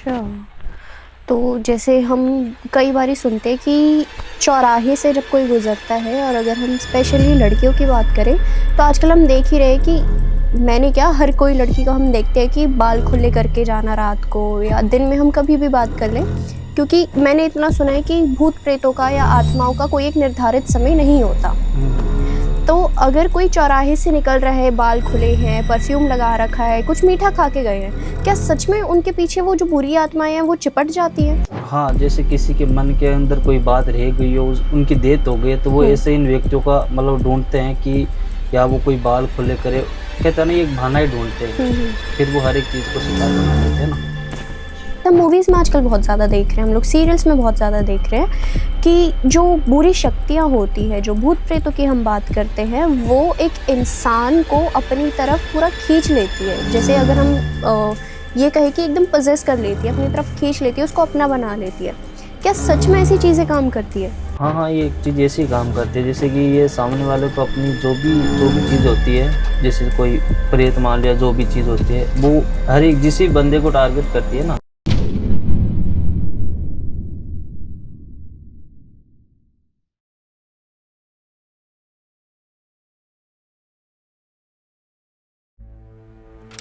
अच्छा। तो जैसे हम कई बारी सुनते हैं कि चौराहे से जब कोई गुज़रता है और अगर हम स्पेशली लड़कियों की बात करें, तो आजकल हम देख ही रहे हैं कि मैंने क्या हर कोई लड़की को हम देखते हैं कि बाल खुले करके जाना रात को या दिन में हम कभी भी बात कर लें। क्योंकि मैंने इतना सुना है कि भूत-प्रेतों का या आत्माओं का कोई एक निर्धारित समय नहीं होता। तो अगर कोई चौराहे से निकल रहा है, बाल खुले हैं, परफ्यूम लगा रखा है, कुछ मीठा खा के गए हैं, क्या सच में उनके पीछे वो जो बुरी आत्माएँ हैं वो चिपट जाती हैं? हाँ, जैसे किसी के मन के अंदर कोई बात रह गई हो, उनकी डेथ हो गई है, तो वो हुँ। ऐसे इन व्यक्तियों का मतलब ढूँढते हैं कि या वो कोई बाल खुले करे। कहते हैं ना, एक बहाना ही ढूँढते हैं, हुँ, हुँ। फिर वो हर एक चीज़ को शिकार बना देते हैं ना। हम मूवीज़ में आजकल बहुत ज़्यादा देख रहे हैं, हम लोग सीरियल्स में बहुत ज़्यादा देख रहे हैं कि जो बुरी शक्तियाँ होती हैं, जो भूत-प्रेतों की हम बात करते हैं, वो एक इंसान को अपनी तरफ पूरा खींच लेती है। जैसे अगर हम ये कहें कि एकदम पजेस कर लेती है, अपनी तरफ खींच लेती है, उसको अपना बना लेती है। क्या सच में ऐसी चीज़ें काम करती है? हाँ, हाँ, ये एक चीज़ ऐसे ही काम करती है, जैसे कि ये सामने वाले को अपनी जो भी चीज़ होती है, जैसे कोई प्रेत मान लिया, जो भी चीज़ होती है, वो हर एक जिस भी बंदे को टारगेट करती है ना।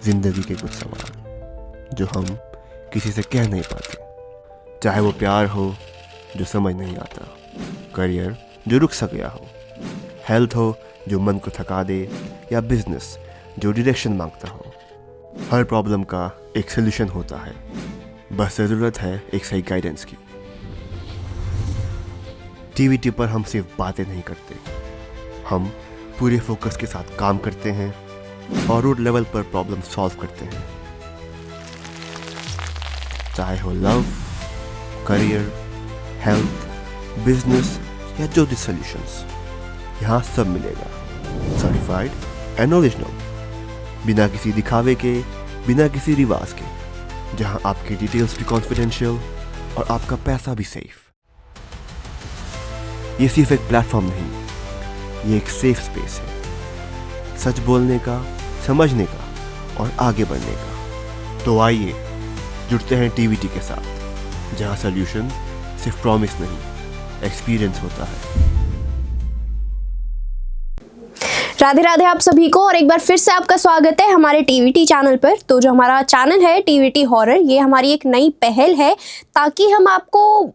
जिंदगी के कुछ सवाल जो हम किसी से कह नहीं पाते, चाहे वो प्यार हो जो समझ नहीं आता, करियर जो रुक सा गया हो, हेल्थ हो जो मन को थका दे, या बिजनेस जो डायरेक्शन मांगता हो। हर प्रॉब्लम का एक सोल्यूशन होता है, बस ज़रूरत है एक सही गाइडेंस की। टीवीटी पर हम सिर्फ बातें नहीं करते, हम पूरे फोकस के साथ काम करते हैं और रूट लेवल पर प्रॉब्लम सॉल्व करते हैं। चाहे हो लव, करियर, हेल्थ, बिजनेस या जो भी सॉल्यूशंस, यहाँ सब मिलेगा। सर्टिफाइड एंड ओरिजिनल, बिना किसी दिखावे के, बिना किसी रिवाज के, जहाँ आपकी डिटेल्स भी कॉन्फिडेंशियल और आपका पैसा भी सेफ। ये सिर्फ एक प्लेटफॉर्म नहीं, ये एक सेफ स्पेस है, सच बोलने का, समझने का और आगे बढ़ने का। तो आइए जुड़ते हैं टीवीटी के साथ, जहां सॉल्यूशन सिर्फ प्रॉमिस नहीं, एक्सपीरियंस होता है। राधे राधे आप सभी को, और एक बार फिर से आपका स्वागत है हमारे टीवीटी चैनल पर। तो जो हमारा चैनल है टीवीटी हॉरर, ये हमारी एक नई पहल है ताकि हम आपको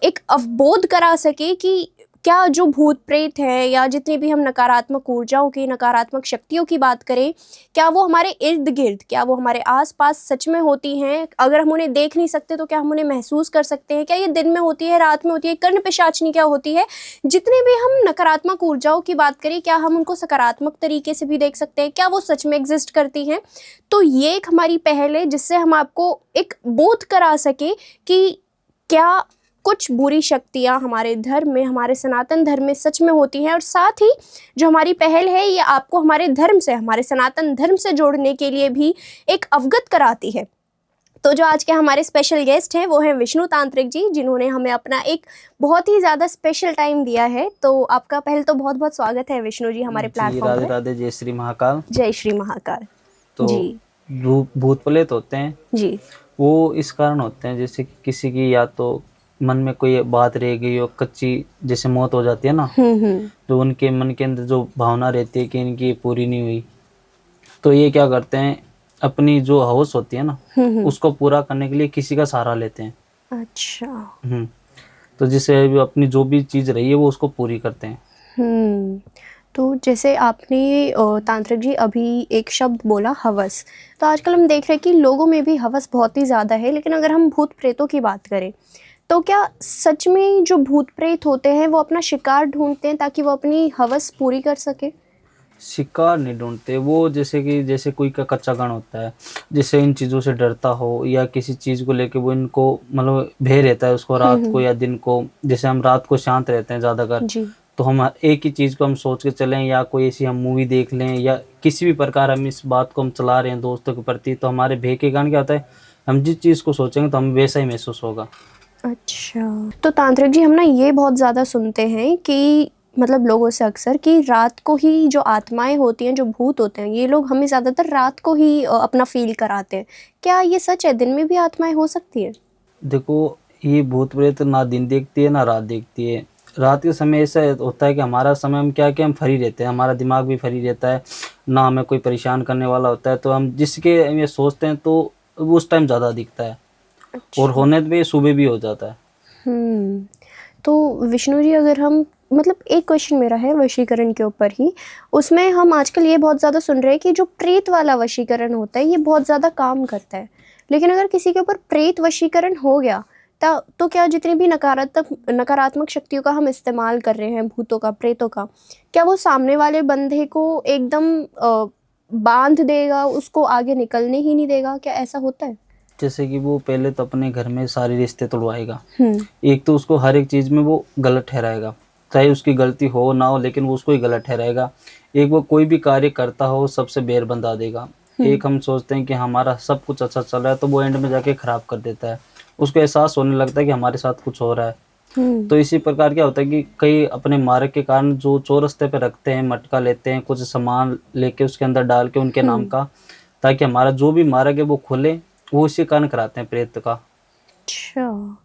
एक अवबोध करा सके कि क्या जो भूत प्रेत है या जितनी भी हम नकारात्मक ऊर्जाओं की, नकारात्मक शक्तियों की बात करें, क्या वो हमारे इर्द गिर्द, क्या वो हमारे आसपास सच में होती हैं? अगर हम उन्हें देख नहीं सकते तो क्या हम उन्हें महसूस कर सकते हैं? क्या ये दिन में होती है, रात में होती है, कर्ण पिशाचनी क्या होती है? जितनी भी हम नकारात्मक ऊर्जाओं की बात करें, क्या हम उनको सकारात्मक तरीके से भी देख सकते हैं? क्या वो सच में एग्जिस्ट करती हैं? तो ये एक हमारी पहल है जिससे हम आपको एक बोध करा सके कि क्या कुछ बुरी शक्तियाँ हमारे धर्म में, हमारे सनातन धर्म में सच में होती हैं। और साथ ही जो हमारी पहल है, ये आपको हमारे धर्म से, हमारे सनातन धर्म से जोड़ने के लिए भी एक अवगत कराती है। तो जो आज के हमारे स्पेशल गेस्ट हैं वो हैं विष्णु तांत्रिक जी, जिन्होंने हमें अपना एक बहुत ही ज़्यादा स्पेशल टाइम दिया है। तो आपका पहले तो बहुत बहुत स्वागत है विष्णु जी हमारे जी, प्लेटफॉर्म राधे पर। राधे, जय श्री महाकाल। जय श्री महाकाल। तो जी भूत प्रेत होते हैं, जी। वो इस कारण होते हैं, जैसे कि किसी की या तो मन में कोई बात रह गई हो, कच्ची, जैसे मौत हो जाती है ना, हम्म। जो उनके मन के अंदर जो भावना रहती है कि इनकी पूरी नहीं हुई, तो ये क्या करते हैं, अपनी जो हवस होती है ना, उसको पूरा करने के लिए किसी का सहारा लेते हैं। अच्छा। हम्म तो जिससे वो अपनी जो भी चीज़ रही है वो उसको पूरी करते हैं। हम्म। तो जैसे आपने तांत्रिक जी अभी एक शब्द बोला, हवस। तो आजकल हम देख रहे हैं कि लोगों में भी हवस बहुत ही ज़्यादा है, लेकिन अगर हम भूत प्रेतों की बात करें तो क्या सच में जो भूत प्रेत होते हैं वो अपना शिकार ढूंढते हैं ताकि वो अपनी हवस पूरी कर सके? शिकार नहीं ढूंढते वो, जैसे कोई का कच्चा गण होता है, जैसे इन चीज़ों से डरता हो या किसी चीज़ को लेके वो इनको मतलब भय रहता है उसको, रात को या दिन को। जैसे हम रात को शांत रहते हैं ज़्यादातर, जी। तो हम एक ही चीज़ को हम सोच के चलें, या कोई ऐसी हम मूवी देख लें, या किसी भी प्रकार हम इस बात को हम चला रहे हैं दोस्तों के प्रति, तो हमारे भय के कारण क्या होता है, हम जिस चीज़ को सोचेंगे तो हमें वैसा ही महसूस होगा। अच्छा। तो तांत्रिक जी हम ना ये बहुत ज़्यादा सुनते हैं कि मतलब लोगों से अक्सर कि रात को ही जो आत्माएं होती हैं, जो भूत होते हैं, ये लोग हमें ज़्यादातर रात को ही अपना फील कराते हैं। क्या ये सच है, दिन में भी आत्माएं हो सकती है? देखो, ये भूत प्रेत ना दिन देखती है ना रात देखती है। रात के समय ऐसा होता है कि हमारा समय हम क्या है कि हम फ्री रहते हैं, हमारा दिमाग भी फ्री रहता है, ना हमें कोई परेशान करने वाला होता है, तो हम जिसके ये सोचते हैं तो वो उस टाइम ज़्यादा दिखता है, और अच्छा। होने पे सुबह भी हो जाता है। हम्म। तो विष्णु जी, अगर हम मतलब एक क्वेश्चन मेरा है वशीकरण के ऊपर ही, उसमें हम आजकल ये बहुत ज़्यादा सुन रहे हैं कि जो प्रेत वाला वशीकरण होता है ये बहुत ज़्यादा काम करता है। लेकिन अगर किसी के ऊपर प्रेत वशीकरण हो गया तो क्या जितनी भी नकारात्मक शक्तियों का हम इस्तेमाल कर रहे हैं, भूतों का, प्रेतों का, क्या वो सामने वाले बंदे को एकदम बांध देगा, उसको आगे निकलने ही नहीं देगा? क्या ऐसा होता है? जैसे कि वो पहले तो अपने घर में सारे रिश्ते तोड़वाएगा। हम्म। एक तो उसको हर एक चीज़ में वो गलत ठहराएगा, चाहे उसकी गलती हो ना हो, लेकिन वो उसको ही गलत ठहराएगा। एक वो कोई भी कार्य करता हो सबसे बैर बंधा देगा। एक हम सोचते हैं कि हमारा सब कुछ अच्छा चल रहा है, तो वो एंड में जाके खराब कर देता है। उसको एहसास होने लगता है कि हमारे साथ कुछ हो रहा है। हम्म। तो इसी प्रकार क्या होता है कि कई अपने मार्ग के कारण जो चौरस्ते पे रखते हैं, मटका लेते हैं, कुछ सामान लेके उसके अंदर डाल के उनके नाम का, ताकि हमारा जो भी मार्ग है वो खुले, वो इसी कारण कराते हैं प्रेत का। अच्छा।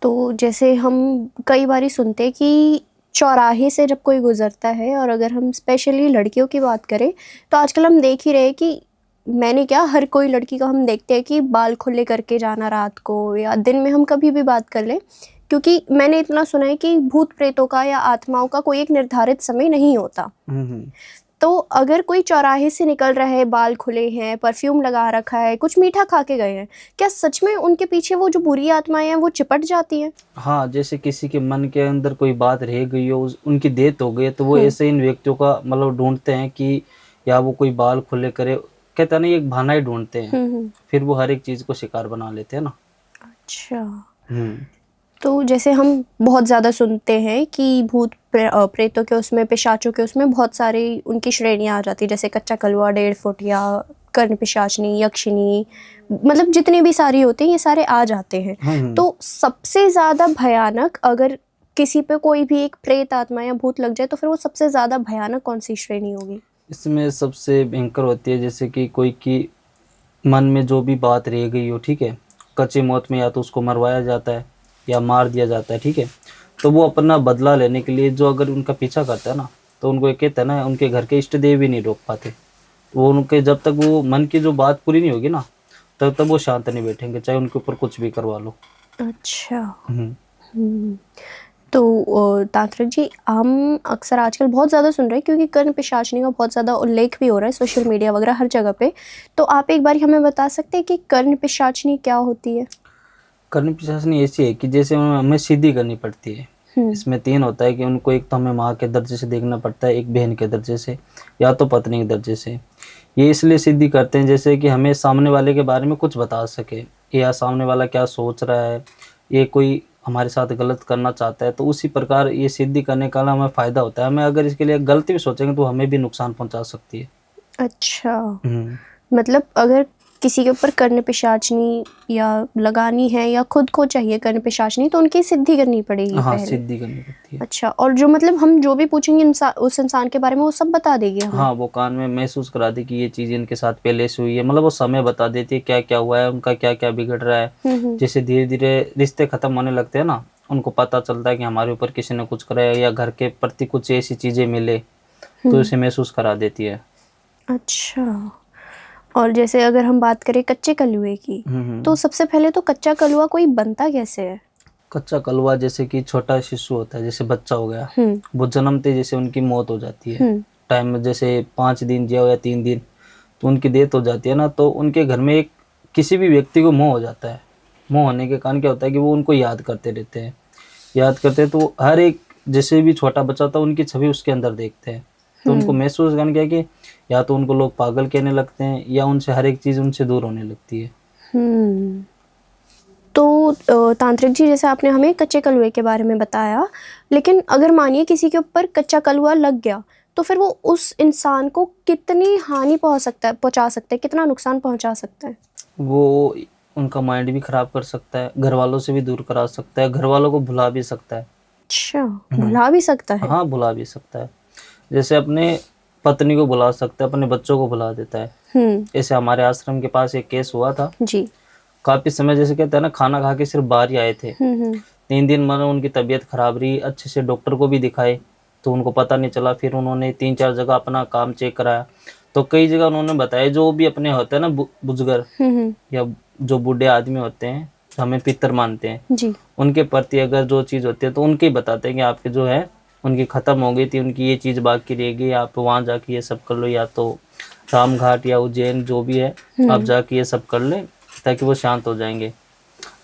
तो जैसे हम कई बारी सुनते हैं कि चौराहे से जब कोई गुजरता है, और अगर हम स्पेशली लड़कियों की बात करें तो आजकल हम देख ही रहे हैं कि मैंने क्या, हर कोई लड़की का हम देखते हैं कि बाल खुले करके जाना रात को या दिन में, हम कभी भी बात कर लें। क्योंकि मैंने इतना सुना है कि भूत प्रेतों का या आत्माओं का कोई एक निर्धारित समय नहीं होता। तो अगर कोई चौराहे से निकल रहा है, बाल खुले हैं, परफ्यूम लगा रखा है, कुछ मीठा खा के गए हैं, क्या सच में उनके पीछे वो जो बुरी आत्माएं हैं वो चिपट जाती हैं? हाँ, जैसे किसी के मन के अंदर कोई बात रह गई हो, उनकी डेथ हो गई है, तो वो ऐसे इन व्यक्तियों का मतलब ढूंढते हैं कि या वो कोई बाल खुले करे, कहते हैं ना, ये एक बहाना ही ढूंढते हैं। फिर वो हर एक चीज को शिकार बना लेते हैं ना। अच्छा। हम्म। तो जैसे हम बहुत ज़्यादा सुनते हैं कि प्रेतों के उसमें, पिशाचों के उसमें बहुत सारी उनकी श्रेणियाँ आ जाती है, जैसे कच्चा कलवा, 1.5 फुट, या कर्ण पिशाचनी, यक्षिनी, मतलब जितनी भी सारी होती हैं ये सारे आ जाते हैं। तो सबसे ज़्यादा भयानक, अगर किसी पे कोई भी एक प्रेत आत्मा या भूत लग जाए, तो फिर वो सबसे ज़्यादा भयानक कौन सी श्रेणी होगी? इसमें सबसे भयंकर होती है जैसे कि कोई की मन में जो भी बात रह गई हो, ठीक है, कच्ची मौत में या तो उसको मरवाया जाता है या मार दिया जाता है, ठीक है। तो वो अपना बदला लेने के लिए जो अगर उनका पीछा करता है ना, तो उनको एक कहते हैं ना, उनके घर के इष्ट देव भी नहीं रोक पाते। वो उनके जब तक वो मन की जो बात पूरी नहीं होगी ना, तब तक वो शांत नहीं बैठेंगे, चाहे उनके ऊपर कुछ भी करवा लो। अच्छा। हम्म। तो तांत्रिक जी, हम अक्सर आजकल बहुत ज़्यादा सुन रहे हैं क्योंकि कर्ण पिशाचनी का बहुत ज़्यादा उल्लेख भी हो रहा है सोशल मीडिया वगैरह हर जगह पे। तो आप एक बार हमें बता सकते हैं कि कर्ण पिशाचनी क्या होती है? करनी पिशाचनी ऐसी है कि जैसे हमें सीधी करनी पड़ती है। इसमें 3 होता है कि उनको एक तो हमें माँ के दर्जे से देखना पड़ता है, एक बहन के दर्जे से, या तो पत्नी के दर्जे से। ये इसलिए सीधी करते हैं जैसे कि हमें सामने वाले के बारे में कुछ बता सके, या सामने वाला क्या सोच रहा है, ये कोई हमारे साथ गलत करना चाहता है, तो उसी प्रकार ये सिद्धि करने का हमें फ़ायदा होता है। हमें अगर इसके लिए गलती भी सोचेंगे तो हमें भी नुकसान पहुंचा सकती है। अच्छा। मतलब अगर किसी के ऊपर कर्ण पिशाचनी या लगानी है या खुद को चाहिए कर्ण पिशाचनी, तो उनकी सिद्धि करनी पड़ेगी हाँ, पहले? सिद्धि करनी पड़ती है। अच्छा। और जो मतलब हम जो भी पूछेंगे उस इंसान के बारे में, वो सब बता देगी हमें? हाँ, वो कान में महसूस करा दी कि ये चीज़ इनके साथ पहले से हुई है, मतलब वो समय बता देती है क्या क्या हुआ है, उनका क्या क्या बिगड़ रहा है। जैसे धीरे धीरे रिश्ते खत्म होने लगते हैं ना, उनको पता चलता है कि हमारे ऊपर किसी ने कुछ करा है, या घर के प्रति कुछ ऐसी चीज़ें मिले, तो इसे महसूस करा देती है। अच्छा। और जैसे अगर हम बात करें कच्चे कलुए की, तो सबसे पहले तो कच्चा कलुआ कोई बनता कैसे है? कच्चा कलवा जैसे कि छोटा शिशु होता है, जैसे बच्चा हो गया, वो जन्मते जैसे उनकी मौत हो जाती है, टाइम में जैसे 5 दिन जिया हो या 3 दिन, तो उनकी डेथ हो जाती है ना, तो उनके घर में एक किसी भी व्यक्ति को मोह हो जाता है। मोह होने के कारण क्या होता है कि वो उनको याद करते रहते हैं, तो हर एक जैसे भी छोटा बच्चा होता है उनकी छवि उसके अंदर देखते हैं। तो उनको महसूस करना क्या है कि या तो उनको लोग पागल कहने लगते हैं, या उनसे हर एक चीज़ उनसे दूर होने लगती है। तो तांत्रिक जी, जैसे आपने हमें कच्चे कलुए के बारे में बताया, लेकिन अगर मानिए किसी के ऊपर कच्चा कलुआ लग गया, तो फिर वो उस इंसान को कितनी हानि पहुंचा सकता है, कितना नुकसान पहुंचा सकता है? वो उनका माइंड भी खराब कर सकता है, घर वालों से भी दूर करा सकता है, घर वालों को भुला भी सकता है। अच्छा, बुला भी सकता है? हाँ, बुला भी सकता है। जैसे अपने पत्नी को बुला सकता है, अपने बच्चों को बुला देता है। जैसे हमारे आश्रम के पास एक केस हुआ था, जी। काफ़ी समय जैसे कहते हैं ना, खाना खा के सिर्फ बाहर ही आए थे। हम्म 3 दिन मतलब उनकी तबीयत खराब रही, अच्छे से डॉक्टर को भी दिखाए, तो उनको पता नहीं चला। फिर उन्होंने 3-4 जगह अपना काम चेक कराया, तो कई जगह उन्होंने बताया जो भी अपने होते हैं ना बुजुर्ग हम्म या जो बूढ़े आदमी होते हैं, जो हमें पितर मानते हैं, जी। उनके प्रति अगर जो चीज़ होती है तो उनके ही बताते हैं कि आपके जो है उनकी ख़त्म हो गई थी, उनकी ये चीज़ बाकी रह गई, आप वहाँ जाके ये सब कर लो, या तो रामघाट या उज्जैन जो भी है आप जाके ये सब कर लें, ताकि वो शांत हो जाएंगे।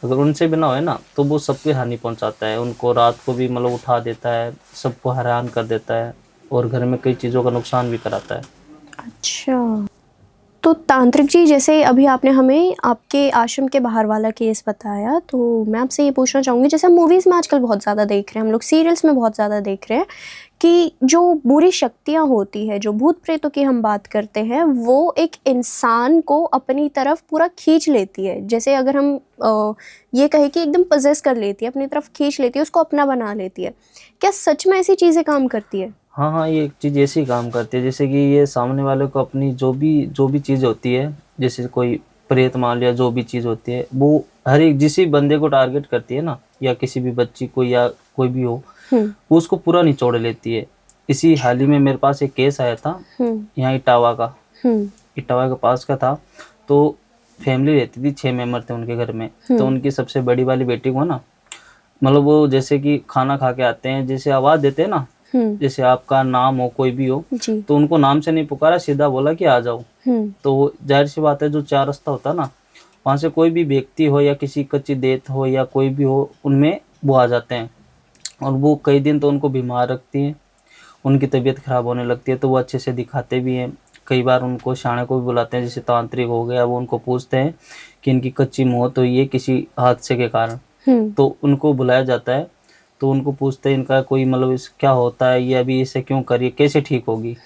अगर उनसे भी ना होए ना तो वो सबकी हानि पहुंचाता है, उनको रात को भी मतलब उठा देता है, सबको हैरान कर देता है और घर में कई चीज़ों का नुकसान भी कराता है। अच्छा, तो तांत्रिक जी, जैसे अभी आपने हमें आपके आश्रम के बाहर वाला केस बताया, तो मैं आपसे ये पूछना चाहूँगी, जैसे हम मूवीज़ में आजकल बहुत ज़्यादा देख रहे हैं, हम लोग सीरियल्स में बहुत ज़्यादा देख रहे हैं कि जो बुरी शक्तियाँ होती है, जो भूत प्रेतों की हम बात करते हैं, वो एक इंसान को अपनी तरफ पूरा खींच लेती है। जैसे अगर हम ये कहें कि एकदम पजेस कर लेती है, अपनी तरफ खींच लेती है, उसको अपना बना लेती है। क्या सच में ऐसी चीज़ें काम करती है? हाँ हाँ, ये एक चीज़ ऐसी काम करती है, जैसे कि ये सामने वाले को अपनी जो भी चीज़ होती है, जैसे कोई प्रेत मान लिया, जो भी चीज़ होती है वो हर एक जिस भी बंदे को टारगेट करती है ना, या किसी भी बच्ची को या कोई भी हो, वो उसको पूरा निचोड़ लेती है। इसी हाल ही में मेरे पास एक केस आया था, यहाँ इटावा का, इटावा के पास का था। तो फैमिली रहती थी, 6 मेंबर थे उनके घर में। तो उनकी सबसे बड़ी वाली बेटी को ना, मतलब वो जैसे कि खाना खा के आते हैं, जैसे आवाज़ देते हैं ना, जैसे आपका नाम हो कोई भी हो, जी। तो उनको नाम से नहीं पुकारा, सीधा बोला कि आ जाओ। तो जाहिर सी बात है, जो 4 रास्ता होता है ना, वहाँ से कोई भी व्यक्ति हो या किसी कच्ची देत हो या कोई भी हो, उनमें वो आ जाते हैं। और वो कई दिन तो उनको बीमार रखती हैं, उनकी तबीयत खराब होने लगती है, तो वो अच्छे से दिखाते भी हैं। कई बार उनको शाणे को भी बुलाते हैं, जैसे तांत्रिक हो गया, वो उनको पूछते हैं कि इनकी कच्ची मौत हुई है किसी हादसे के कारण, तो उनको बुलाया जाता है। तो उनको पूछते हैं इनका कोई मतलब इस क्या होता है, ये अभी इसे क्यों करिए, कैसे ठीक होगी।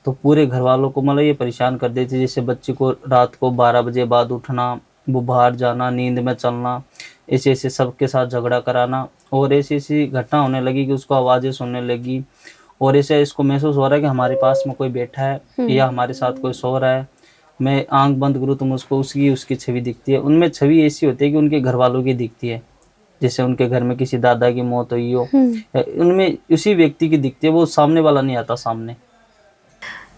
तो पूरे घर वालों को मतलब ये परेशान कर देती है, जैसे बच्चे को रात को 12 बजे बाद उठना, वो बाहर जाना, नींद में चलना, ऐसे ऐसे सबके साथ झगड़ा कराना। और ऐसी ऐसी घटना होने लगी कि उसको आवाज़ें सुनने लगी, और ऐसे इसको महसूस हो रहा है कि हमारे पास में कोई बैठा है या हमारे साथ कोई सो रहा है। मैं आंख बंद करूँ तो मुझको उसकी छवि दिखती है। उनमें छवि ऐसी होती है कि उनके घर वालों की दिखती है, जैसे उनके घर में किसी दादा की मौत हुई हो, उनमें उसी व्यक्ति की दिखती है, वो सामने वाला नहीं आता सामने।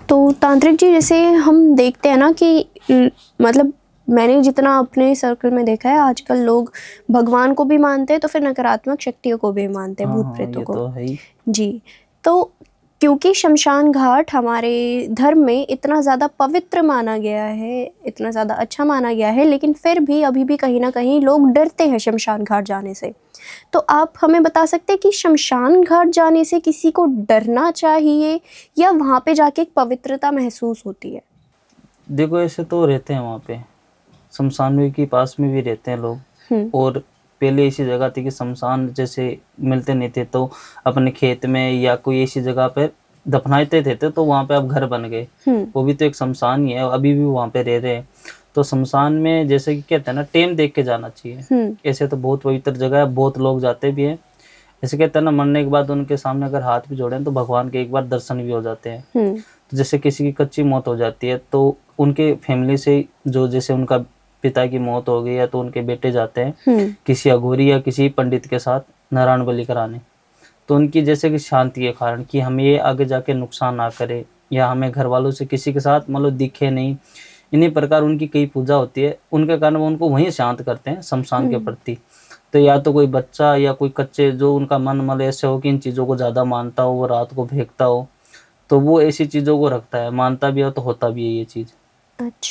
तो तांत्रिक जी, जैसे हम देखते हैं ना कि मतलब मैंने जितना अपने सर्कल में देखा है, आजकल लोग भगवान को भी मानते हैं, तो फिर नकारात्मक शक्तियों को भी मानते हैं, हाँ भूत हाँ, प्रेतों ये को। तो है ही। जी। तो क्योंकि शमशान घाट हमारे धर्म में इतना ज़्यादा पवित्र माना गया है, इतना ज़्यादा अच्छा माना गया है, लेकिन फिर भी अभी भी कहीं ना कहीं लोग डरते हैं शमशान घाट जाने से। तो आप हमें बता सकते हैं कि शमशान घाट जाने से किसी को डरना चाहिए या वहाँ पे जाके एक पवित्रता महसूस होती है? देखो, ऐसे तो रहते हैं वहाँ पे, शमशान के पास में भी रहते हैं लोग। और पहले ऐसी जगह थी कि शमशान जैसे मिलते नहीं थे, तो अपने खेत में या कोई ऐसी जगह पे दफनाते थे, तो वहाँ पे अब घर बन गए, वो भी तो एक शमशान ही है, अभी भी वहाँ पे रह रहे हैं। तो शमशान में जैसे कि कहते हैं ना, टेम देख के जाना चाहिए। ऐसे तो बहुत पवित्र जगह है, बहुत लोग जाते भी हैं। ऐसे कहते हैं ना, मरने के बाद उनके सामने अगर हाथ भी जोड़ें तो भगवान के एक बार दर्शन भी हो जाते हैं। तो जैसे किसी की कच्ची मौत हो जाती है, तो उनके फैमिली से जो, जैसे उनका पिता की मौत हो गई है, तो उनके बेटे जाते हैं किसी अघोरी या किसी पंडित के साथ नारायण बलि कराने। तो उनकी जैसे कि शांति के कारण, कि हमें ये आगे जाके नुकसान ना करे, या हमें घर वालों से किसी के साथ मतलब दिखे नहीं, इन्हीं प्रकार उनकी कई पूजा होती है, उनके कारण वो उनको वहीं शांत करते हैं शमशान के प्रति। तो या तो कोई बच्चा या कोई कच्चे जो उनका मन मतलब ऐसे हो कि इन चीज़ों को ज़्यादा मानता हो, वो रात को फेंकता हो, तो वो ऐसी चीज़ों को रखता है, मानता भी है तो होता भी है ये चीज़।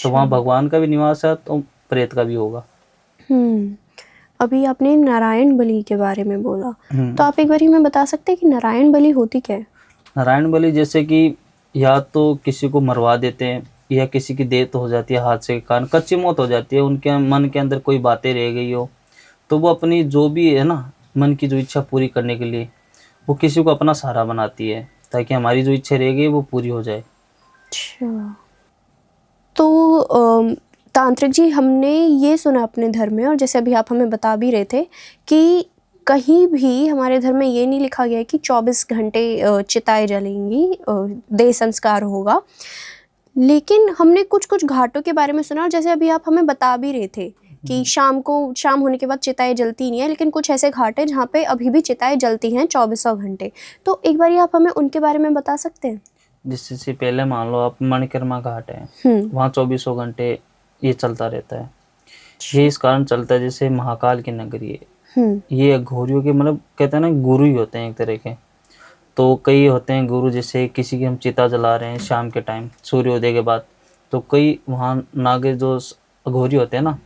तो वहाँ भगवान का भी निवास है, तो प्रेत का भी होगा। अभी आपने नारायण बलि के बारे में बोला, तो आप एक बार हमें बता सकते हैं कि नारायण बलि होती क्या है? नारायण बलि जैसे कि या तो किसी को मरवा देते हैं, या किसी की डेथ हो जाती है हादसे के कारण, कच्ची मौत हो जाती है, उनके मन के अंदर कोई बातें रह गई हो, तो वो अपनी जो भी है ना मन की जो इच्छा पूरी करने के लिए वो किसी को अपना सहारा बनाती है, ताकि हमारी जो इच्छा रह गई वो पूरी हो जाए। अच्छा, तो तांत्रिक जी, हमने ये सुना अपने धर्म में, और जैसे अभी आप हमें बता भी रहे थे कि कहीं भी हमारे धर्म में ये नहीं लिखा गया है कि 24 घंटे चिताएं जलेंगी, देह संस्कार होगा। लेकिन हमने कुछ कुछ घाटों के बारे में सुना, और जैसे अभी आप हमें बता भी रहे थे कि शाम होने के बाद चिताएं जलती नहीं है, लेकिन कुछ ऐसे घाट हैं जहाँ पे अभी भी चिताएं जलती हैं 24 घंटे। तो एक बार आप हमें उनके बारे में बता सकते हैं? जिससे पहले मान लो आप मणिकर्मा घाट है, वहाँ 24 घंटे ये चलता रहता है। ये इस कारण चलता है जैसे महाकाल की नगरी है, ये अघोरियों के मतलब कहते हैं ना गुरु ही होते हैं एक तरह के। तो कई होते हैं गुरु, जैसे किसी की हम चिता जला रहे हैं शाम के टाइम सूर्योदय के बाद, तो कई वहाँ नागे जो अघोरी होते हैं ना,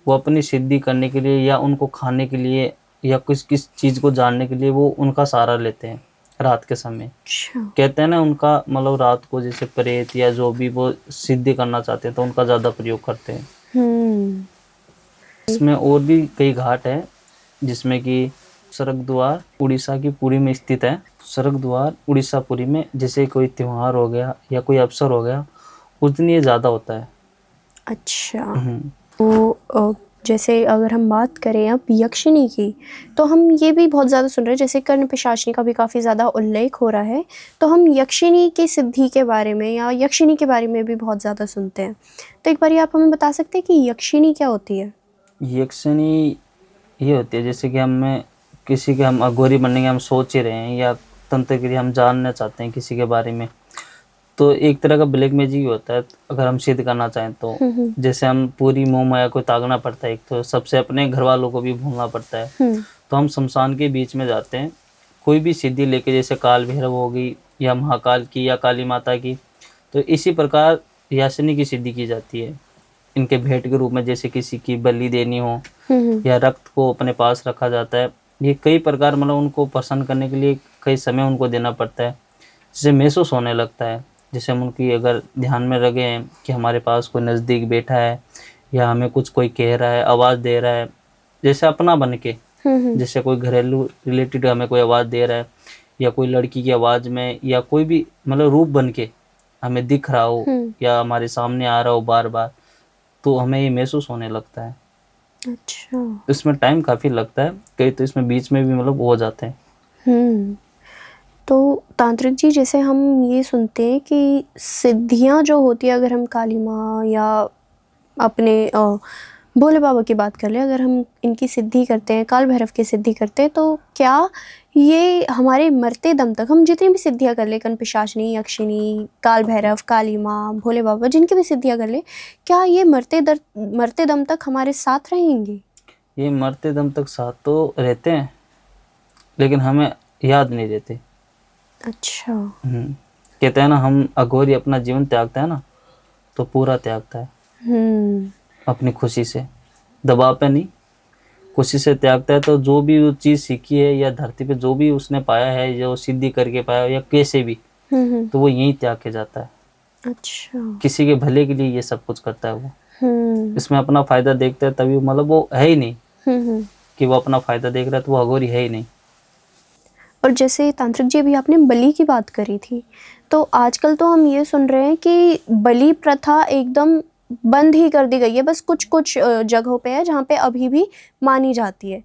वो अपनी सिद्धि करने के लिए या उनको खाने के लिए या किस चीज़ को जानने के लिए वो उनका सहारा लेते हैं रात के समय। अच्छा। कहते हैं ना उनका मतलब रात को जैसे प्रेत या जो भी वो सिद्धि करना चाहते हैं तो उनका ज़्यादा प्रयोग करते हैं। इसमें और भी कई घाट है, जिसमें कि स्वर्गद्वार उड़ीसा की पुरी में स्थित है। स्वर्गद्वार उड़ीसा पुरी में जैसे कोई त्योहार हो गया या कोई अवसर हो गया, उस दिन ये ज़्यादा होता है। अच्छा। तो जैसे अगर हम बात करें अब यक्षिणी की, तो हम ये भी बहुत ज़्यादा सुन रहे हैं, जैसे कर्ण पिशाचिनी का भी काफ़ी ज़्यादा उल्लेख हो रहा है। तो हम यक्षिणी की सिद्धि के बारे में या यक्षिणी के बारे में भी बहुत ज़्यादा सुनते हैं। तो एक बार आप हमें बता सकते हैं कि यक्षिणी क्या होती है? यक्षिणी ये होती है जैसे कि हम अघोरी बनने के हम सोच ही रहे हैं या तंत्र क्रिया हम जानना चाहते हैं किसी के बारे में, तो एक तरह का ब्लैक मैजिक होता है अगर हम सिद्ध करना चाहें तो। जैसे हम पूरी मोह माया को तागना पड़ता है, एक तो सबसे अपने घर वालों को भी भूलना पड़ता है। तो हम शमशान के बीच में जाते हैं कोई भी सिद्धि लेके, जैसे काल भैरव होगी या महाकाल की या काली माता की, तो इसी प्रकार यासिनी की सिद्धि की जाती है इनके भेंट के रूप में। जैसे किसी की बलि देनी हो या रक्त को अपने पास रखा जाता है, ये कई प्रकार मतलब उनको प्रसन्न करने के लिए कई समय उनको देना पड़ता है, जिससे महसूस होने लगता है। जैसे हम उनकी अगर ध्यान में रखे हैं कि हमारे पास कोई नज़दीक बैठा है या हमें कुछ कोई कह रहा है, आवाज़ दे रहा है, जैसे अपना बन के, जैसे कोई घरेलू रिलेटेड हमें कोई आवाज़ दे रहा है या कोई लड़की की आवाज़ में या कोई भी मतलब रूप बन के हमें दिख रहा हो या हमारे सामने आ रहा हो बार बार, तो हमें ये महसूस होने लगता है। अच्छा। इसमें टाइम काफ़ी लगता है, कई तो इसमें बीच में भी मतलब हो जाते हैं। तो तांत्रिक जी, जैसे हम ये सुनते हैं कि सिद्धियां जो होती है, अगर हम काली माँ या अपने भोले बाबा की बात कर ले, अगर हम इनकी सिद्धि करते हैं, काल भैरव की सिद्धि करते हैं, तो क्या ये हमारे मरते दम तक हम जितनी भी सिद्धियां कर ले, कर्ण पिशाचिनी, यक्षिणी, काल भैरव, काली माँ, भोले बाबा, जिनकी भी सिद्धियां कर ले, क्या ये मरते दम तक हमारे साथ रहेंगे? ये मरते दम तक साथ तो रहते हैं, लेकिन हमें याद नहीं रहते। अच्छा। कहते हैं ना, हम अघोरी अपना जीवन त्यागता है ना, तो पूरा त्यागता है अपनी खुशी से, दबाव पे नहीं, खुशी से त्यागता है। तो जो भी वो चीज़ सीखी है या धरती पे जो भी उसने पाया है, जो सिद्धि करके पाया या कैसे भी, तो वो यहीं त्याग के जाता है। अच्छा। किसी के भले के लिए ये सब कुछ करता है वो। इसमें अपना फायदा देखता है, तभी मतलब वो है ही नहीं कि वो अपना फायदा देख रहा है, तो वो अघोरी है ही नहीं। और जैसे तांत्रिक जी, अभी आपने बलि की बात करी थी, तो आजकल तो हम ये सुन रहे हैं कि बलि प्रथा एकदम बंद ही कर दी गई है, बस कुछ कुछ जगहों पे है जहाँ पे अभी भी मानी जाती है।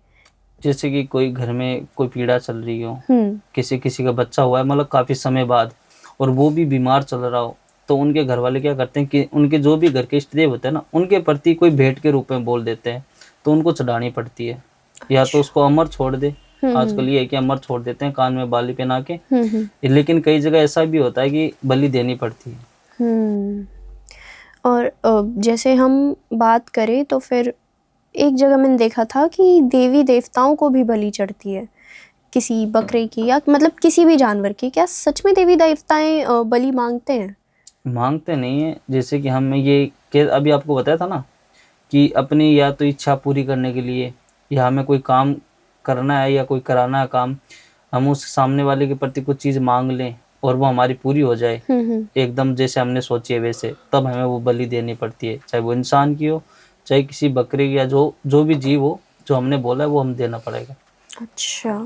जैसे कि कोई घर में कोई पीड़ा चल रही हो, किसी का बच्चा हुआ है मतलब काफ़ी समय बाद, और वो भी बीमार चल रहा हो, तो उनके घर वाले क्या करते हैं कि उनके जो भी घर के इष्ट देव होते हैं ना, उनके प्रति कोई भेंट के रूप में बोल देते हैं, तो उनको चढ़ानी पड़ती है। या तो उसको अमर छोड़ दे, आजकल ये है कि अमर छोड़ देते हैं कान में बाली पहना के, लेकिन कई जगह ऐसा भी होता है कि बलि देनी पड़ती है। और जैसे हम बात करें तो फिर एक जगह मैंने देखा था कि देवी देवताओं को भी बलि चढ़ती है, किसी बकरे की या मतलब किसी भी जानवर की। क्या सच में देवी देवताएं बलि मांगते हैं? मांगते नहीं है, जैसे कि हम ये अभी आपको बताया था ना कि अपनी या तो इच्छा पूरी करने के लिए या हमें कोई काम करना है या कोई कराना है काम, हम उस सामने वाले के प्रति कुछ चीज़ मांग लें और वो हमारी पूरी हो जाए एकदम जैसे हमने सोची है वैसे, तब हमें वो बलि देनी पड़ती है, चाहे वो इंसान की हो चाहे किसी बकरे की या जो भी जीव हो, जो हमने बोला है वो हम देना पड़ेगा। अच्छा।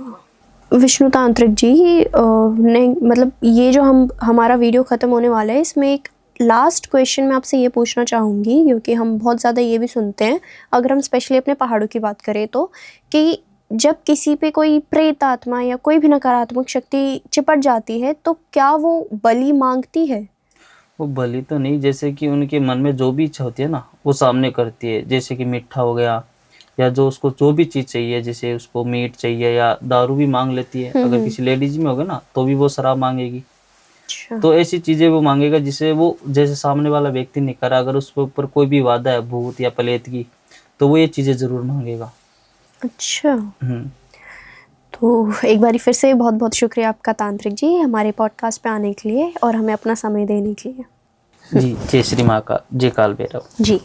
विष्णु तांत्रिक जी ने मतलब ये जो हमारा वीडियो ख़त्म होने वाला है, इसमें एक लास्ट क्वेश्चन मैं आपसे ये पूछना चाहूँगी, क्योंकि हम बहुत ज़्यादा ये भी सुनते हैं, अगर हम स्पेशली अपने पहाड़ों की बात करें तो, कि जब किसी पे कोई प्रेत आत्मा या कोई भी नकारात्मक शक्ति चिपट जाती है तो क्या वो बलि मांगती है? वो बलि तो नहीं, जैसे कि उनके मन में जो भी इच्छा होती है ना वो सामने करती है। जैसे कि मीठा हो गया, या जो उसको जो भी चीज़ चाहिए, जैसे उसको मीट चाहिए या दारू भी मांग लेती है। अगर किसी लेडीज में होगा ना तो भी वो शराब मांगेगी। अच्छा। तो ऐसी चीज़ें वो मांगेगा जिसे वो, जैसे सामने वाला व्यक्ति नहीं करा, अगर उसके ऊपर कोई भी वादा है भूत या प्रेत की, तो वो ये चीज़ें ज़रूर मांगेगा। अच्छा, हम्म। तो एक बारी फिर से बहुत बहुत शुक्रिया आपका तांत्रिक जी हमारे पॉडकास्ट पे आने के लिए और हमें अपना समय देने के लिए। जी, जय श्री माँ का, जय काल भैरव। जी।